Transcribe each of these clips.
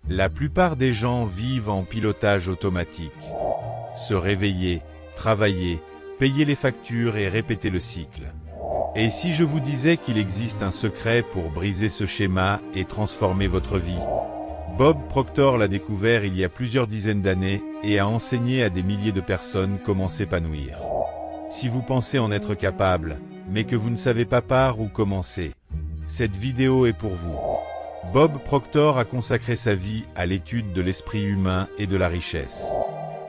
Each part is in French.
La plupart des gens vivent en pilotage automatique. Se réveiller, travailler, payer les factures et répéter le cycle. Et si je vous disais qu'il existe un secret pour briser ce schéma et transformer votre vie? Bob Proctor l'a découvert il y a plusieurs dizaines d'années et a enseigné à des milliers de personnes comment s'épanouir. Si vous pensez en être capable, mais que vous ne savez pas par où commencer, cette vidéo est pour vous. Bob Proctor a consacré sa vie à l'étude de l'esprit humain et de la richesse.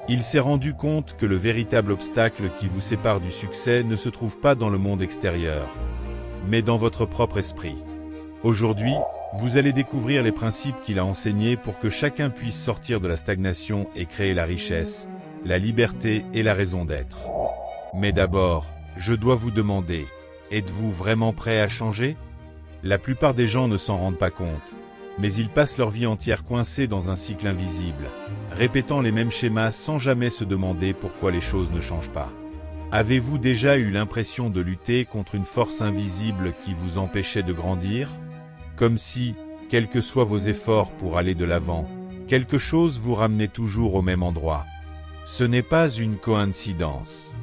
Il s'est rendu compte que le véritable obstacle qui vous sépare du succès ne se trouve pas dans le monde extérieur, mais dans votre propre esprit. Aujourd'hui, vous allez découvrir les principes qu'il a enseignés pour que chacun puisse sortir de la stagnation et créer la richesse, la liberté et la raison d'être. Mais d'abord, je dois vous demander, êtes-vous vraiment prêt à changer? La plupart des gens ne s'en rendent pas compte, mais ils passent leur vie entière coincés dans un cycle invisible, répétant les mêmes schémas sans jamais se demander pourquoi les choses ne changent pas. Avez-vous déjà eu l'impression de lutter contre une force invisible qui vous empêchait de grandir? Comme si, quels que soient vos efforts pour aller de l'avant, quelque chose vous ramenait toujours au même endroit. Ce n'est pas une coïncidence.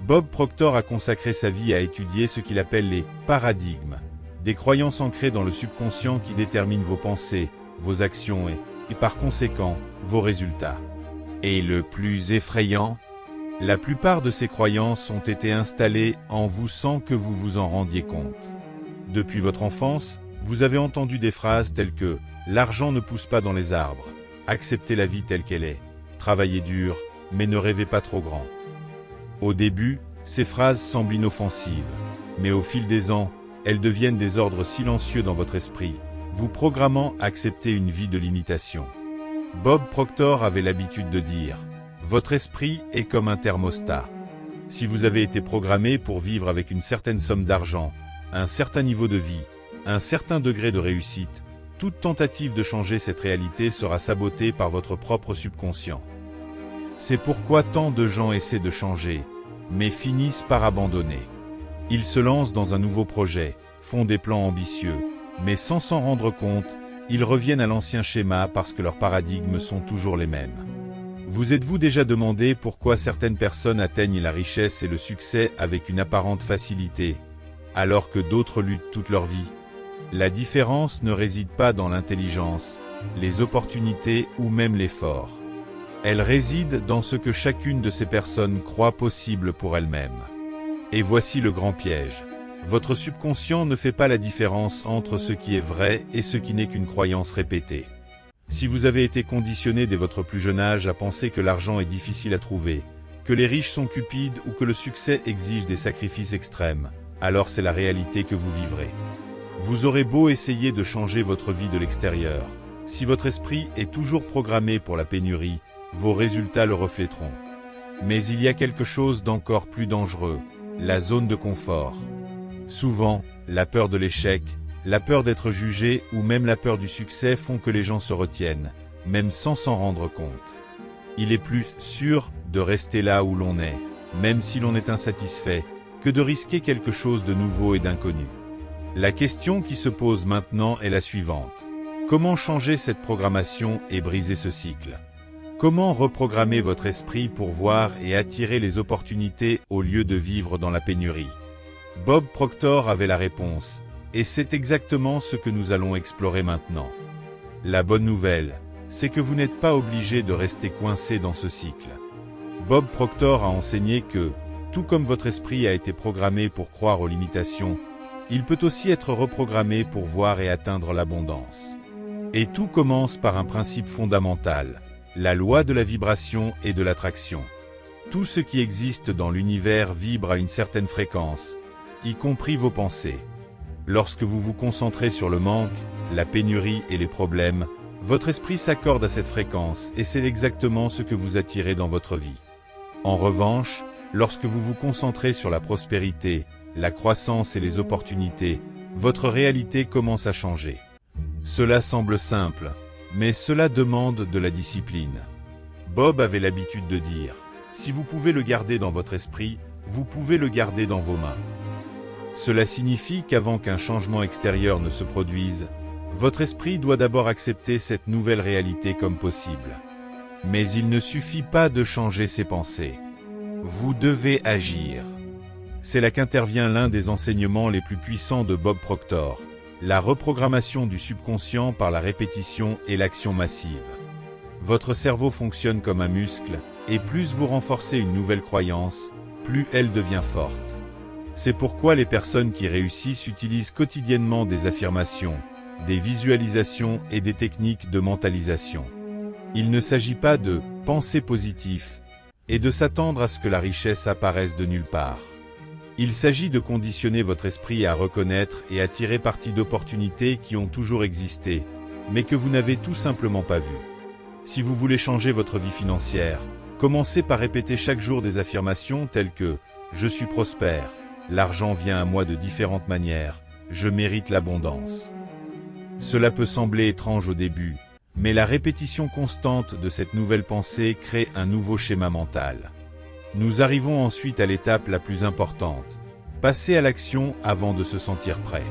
Bob Proctor a consacré sa vie à étudier ce qu'il appelle les paradigmes, des croyances ancrées dans le subconscient qui déterminent vos pensées, vos actions et par conséquent, vos résultats. Et le plus effrayant, la plupart de ces croyances ont été installées en vous sans que vous vous en rendiez compte. Depuis votre enfance, vous avez entendu des phrases telles que « l'argent ne pousse pas dans les arbres »,« acceptez la vie telle qu'elle est »,« travaillez dur, mais ne rêvez pas trop grand ». Au début, ces phrases semblent inoffensives, mais au fil des ans, elles deviennent des ordres silencieux dans votre esprit, vous programmant à accepter une vie de limitation. Bob Proctor avait l'habitude de dire « Votre esprit est comme un thermostat. Si vous avez été programmé pour vivre avec une certaine somme d'argent, un certain niveau de vie, un certain degré de réussite, toute tentative de changer cette réalité sera sabotée par votre propre subconscient. C'est pourquoi tant de gens essaient de changer, mais finissent par abandonner. Ils se lancent dans un nouveau projet, font des plans ambitieux, mais sans s'en rendre compte, ils reviennent à l'ancien schéma parce que leurs paradigmes sont toujours les mêmes. Vous êtes-vous déjà demandé pourquoi certaines personnes atteignent la richesse et le succès avec une apparente facilité, alors que d'autres luttent toute leur vie? La différence ne réside pas dans l'intelligence, les opportunités ou même l'effort. Elle réside dans ce que chacune de ces personnes croit possible pour elle-même. Et voici le grand piège. Votre subconscient ne fait pas la différence entre ce qui est vrai et ce qui n'est qu'une croyance répétée. Si vous avez été conditionné dès votre plus jeune âge à penser que l'argent est difficile à trouver, que les riches sont cupides ou que le succès exige des sacrifices extrêmes, alors c'est la réalité que vous vivrez. Vous aurez beau essayer de changer votre vie de l'extérieur, si votre esprit est toujours programmé pour la pénurie, vos résultats le refléteront. Mais il y a quelque chose d'encore plus dangereux, la zone de confort. Souvent, la peur de l'échec, la peur d'être jugé ou même la peur du succès font que les gens se retiennent, même sans s'en rendre compte. Il est plus sûr de rester là où l'on est, même si l'on est insatisfait, que de risquer quelque chose de nouveau et d'inconnu. La question qui se pose maintenant est la suivante. Comment changer cette programmation et briser ce cycle? Comment reprogrammer votre esprit pour voir et attirer les opportunités au lieu de vivre dans la pénurie? Bob Proctor avait la réponse, et c'est exactement ce que nous allons explorer maintenant. La bonne nouvelle, c'est que vous n'êtes pas obligé de rester coincé dans ce cycle. Bob Proctor a enseigné que, tout comme votre esprit a été programmé pour croire aux limitations, il peut aussi être reprogrammé pour voir et atteindre l'abondance. Et tout commence par un principe fondamental, la loi de la vibration et de l'attraction. Tout ce qui existe dans l'univers vibre à une certaine fréquence, y compris vos pensées. Lorsque vous vous concentrez sur le manque, la pénurie et les problèmes, votre esprit s'accorde à cette fréquence et c'est exactement ce que vous attirez dans votre vie. En revanche, lorsque vous vous concentrez sur la prospérité, la croissance et les opportunités, votre réalité commence à changer. Cela semble simple, mais cela demande de la discipline. Bob avait l'habitude de dire, si vous pouvez le garder dans votre esprit, vous pouvez le garder dans vos mains. Cela signifie qu'avant qu'un changement extérieur ne se produise, Votre esprit doit d'abord accepter cette nouvelle réalité comme possible. Mais il ne suffit pas de changer ses pensées. Vous devez agir. C'est là qu'intervient l'un des enseignements les plus puissants de Bob Proctor, la reprogrammation du subconscient par la répétition et l'action massive. Votre cerveau fonctionne comme un muscle, et plus vous renforcez une nouvelle croyance, plus elle devient forte. C'est pourquoi les personnes qui réussissent utilisent quotidiennement des affirmations, des visualisations et des techniques de mentalisation. Il ne s'agit pas de « penser positif » et de s'attendre à ce que la richesse apparaisse de nulle part. Il s'agit de conditionner votre esprit à reconnaître et à tirer parti d'opportunités qui ont toujours existé, mais que vous n'avez tout simplement pas vues. Si vous voulez changer votre vie financière, commencez par répéter chaque jour des affirmations telles que « Je suis prospère »,« L'argent vient à moi de différentes manières »,« Je mérite l'abondance ». Cela peut sembler étrange au début, mais la répétition constante de cette nouvelle pensée crée un nouveau schéma mental. Nous arrivons ensuite à l'étape la plus importante, passer à l'action avant de se sentir prêt.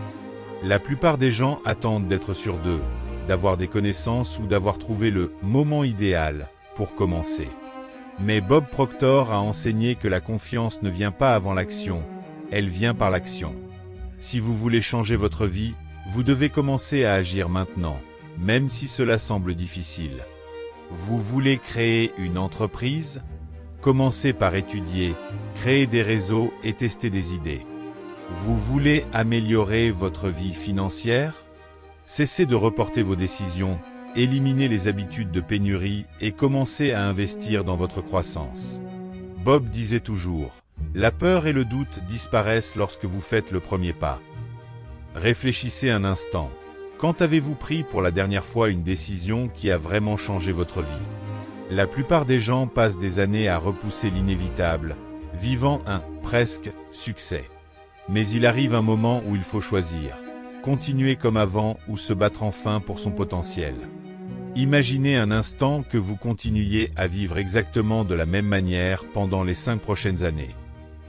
La plupart des gens attendent d'être sûrs d'eux, d'avoir des connaissances ou d'avoir trouvé le moment idéal pour commencer. Mais Bob Proctor a enseigné que la confiance ne vient pas avant l'action, elle vient par l'action. Si vous voulez changer votre vie, vous devez commencer à agir maintenant, même si cela semble difficile. Vous voulez créer une entreprise? Commencez par étudier, créer des réseaux et tester des idées. Vous voulez améliorer votre vie financière? Cessez de reporter vos décisions, éliminez les habitudes de pénurie et commencez à investir dans votre croissance. Bob disait toujours, « La peur et le doute disparaissent lorsque vous faites le premier pas. » Réfléchissez un instant. Quand avez-vous pris pour la dernière fois une décision qui a vraiment changé votre vie? La plupart des gens passent des années à repousser l'inévitable, vivant un presque succès. Mais il arrive un moment où il faut choisir, continuer comme avant ou se battre enfin pour son potentiel. Imaginez un instant que vous continuiez à vivre exactement de la même manière pendant les 5 prochaines années.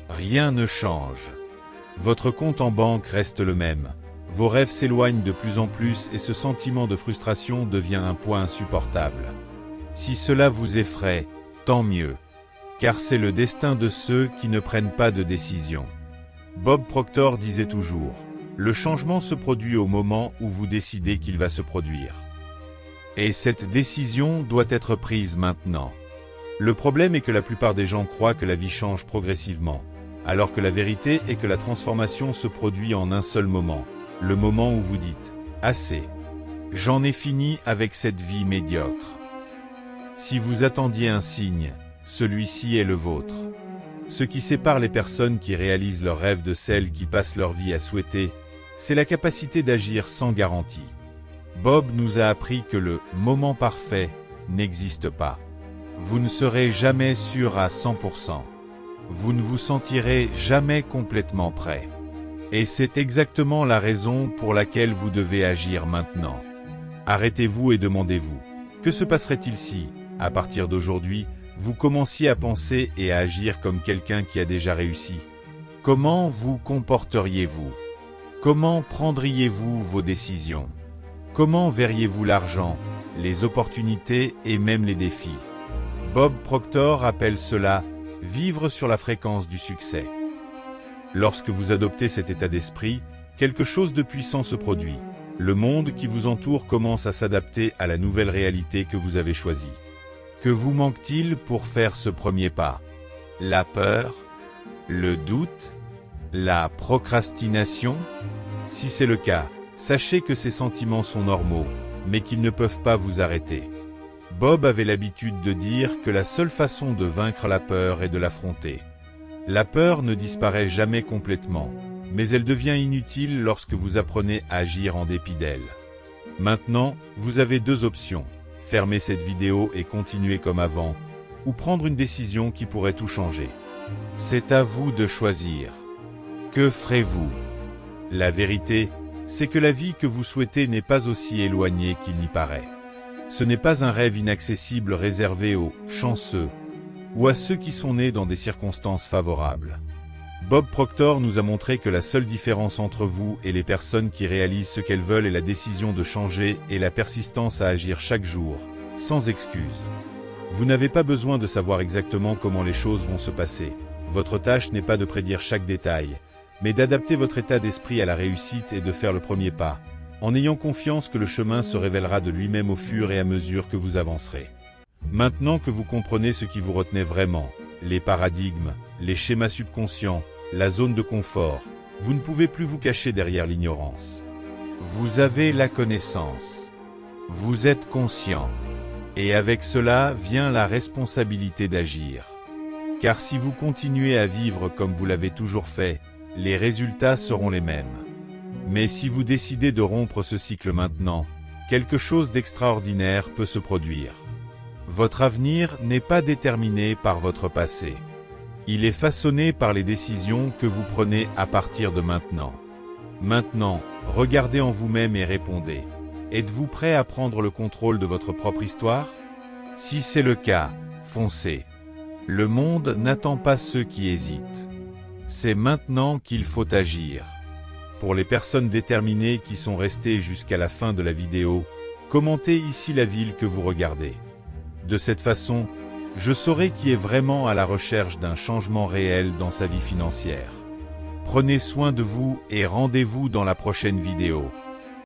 Rien ne change. Votre compte en banque reste le même. Vos rêves s'éloignent de plus en plus et ce sentiment de frustration devient un poids insupportable. Si cela vous effraie, tant mieux. Car c'est le destin de ceux qui ne prennent pas de décision. Bob Proctor disait toujours, « Le changement se produit au moment où vous décidez qu'il va se produire. » Et cette décision doit être prise maintenant. Le problème est que la plupart des gens croient que la vie change progressivement, alors que la vérité est que la transformation se produit en un seul moment. Le moment où vous dites « Assez. J'en ai fini avec cette vie médiocre. » Si vous attendiez un signe, celui-ci est le vôtre. Ce qui sépare les personnes qui réalisent leurs rêves de celles qui passent leur vie à souhaiter, c'est la capacité d'agir sans garantie. Bob nous a appris que le « moment parfait » n'existe pas. Vous ne serez jamais sûr à 100%. Vous ne vous sentirez jamais complètement prêt. Et c'est exactement la raison pour laquelle vous devez agir maintenant. Arrêtez-vous et demandez-vous, que se passerait-il si, à partir d'aujourd'hui, vous commenciez à penser et à agir comme quelqu'un qui a déjà réussi? Comment vous comporteriez-vous? Comment prendriez-vous vos décisions? Comment verriez-vous l'argent, les opportunités et même les défis? Bob Proctor appelle cela « vivre sur la fréquence du succès ». Lorsque vous adoptez cet état d'esprit, quelque chose de puissant se produit. Le monde qui vous entoure commence à s'adapter à la nouvelle réalité que vous avez choisie. Que vous manque-t-il pour faire ce premier pas? La peur? Le doute? La procrastination? Si c'est le cas, sachez que ces sentiments sont normaux, mais qu'ils ne peuvent pas vous arrêter. Bob avait l'habitude de dire que la seule façon de vaincre la peur est de l'affronter. La peur ne disparaît jamais complètement, mais elle devient inutile lorsque vous apprenez à agir en dépit d'elle. Maintenant, vous avez 2 options. Fermer cette vidéo et continuer comme avant, ou prendre une décision qui pourrait tout changer. C'est à vous de choisir. Que ferez-vous? La vérité, c'est que la vie que vous souhaitez n'est pas aussi éloignée qu'il n'y paraît. Ce n'est pas un rêve inaccessible réservé aux chanceux, ou à ceux qui sont nés dans des circonstances favorables. Bob Proctor nous a montré que la seule différence entre vous et les personnes qui réalisent ce qu'elles veulent est la décision de changer et la persistance à agir chaque jour, sans excuse. Vous n'avez pas besoin de savoir exactement comment les choses vont se passer. Votre tâche n'est pas de prédire chaque détail, mais d'adapter votre état d'esprit à la réussite et de faire le premier pas, en ayant confiance que le chemin se révélera de lui-même au fur et à mesure que vous avancerez. Maintenant que vous comprenez ce qui vous retenait vraiment, les paradigmes, les schémas subconscients, la zone de confort, vous ne pouvez plus vous cacher derrière l'ignorance. Vous avez la connaissance. Vous êtes conscient. Et avec cela vient la responsabilité d'agir. Car si vous continuez à vivre comme vous l'avez toujours fait, les résultats seront les mêmes. Mais si vous décidez de rompre ce cycle maintenant, quelque chose d'extraordinaire peut se produire. Votre avenir n'est pas déterminé par votre passé. Il est façonné par les décisions que vous prenez à partir de maintenant. Maintenant, regardez en vous-même et répondez. Êtes-vous prêt à prendre le contrôle de votre propre histoire? Si c'est le cas, foncez. Le monde n'attend pas ceux qui hésitent. C'est maintenant qu'il faut agir. Pour les personnes déterminées qui sont restées jusqu'à la fin de la vidéo, commentez ici la ville que vous regardez. De cette façon, je saurai qui est vraiment à la recherche d'un changement réel dans sa vie financière. Prenez soin de vous et rendez-vous dans la prochaine vidéo.